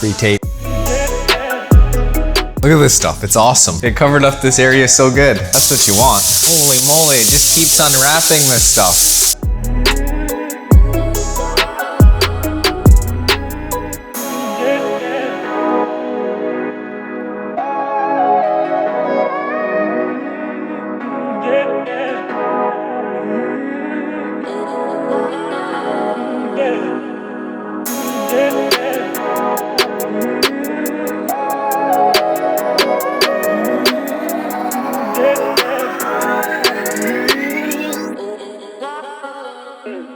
free tape. Look at this stuff, it's awesome. It covered up this area so good. That's what you want. Holy moly, it just keeps unwrapping this stuff. Yeah.